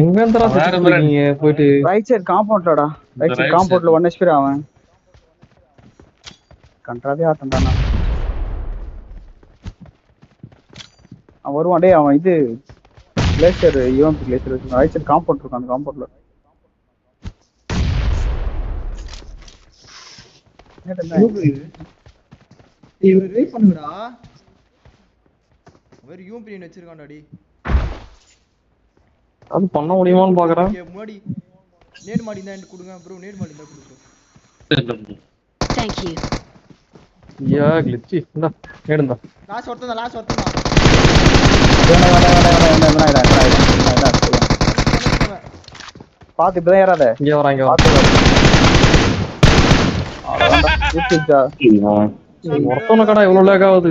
எங்க இருந்துடா சுத்திட்டீங்க போயிட்டு? ரைட் சைடு காம்பவுண்ட்லடா. ரைட் சைடு காம்பவுண்ட்ல 1 HP அவன். கண்ட்ராவே ஆட்டம்டா நான். அவன் வருவான் டேய். அவன் இது கிளேஷர் யூஎம்பி கிளேஷர் வச்சு ரைட் சைடு காம்பவுண்ட் இருக்கு. அந்த காம்பவுண்ட்ல இவர் வெயிட் பண்ணுங்கடா. வேற யூஎம்பி வச்சிருக்கான்டா டேய். அது பண்ண முடியுமான்னு பாக்குறேன். முன்னாடி நேட் மாடி தான் கொடுங்க ப்ரோ. நேட் மாடி தான் கொடுங்க. Thank you. யா கிளிச்சி. இந்தா நேடுடா. லாஸ்ட் ஒருத்தன். பாத்து இப்பதான் ஏறாத. இங்க வராங்க. ஒருத்தன கடை இவ்வளவு லேக் ஆகுது.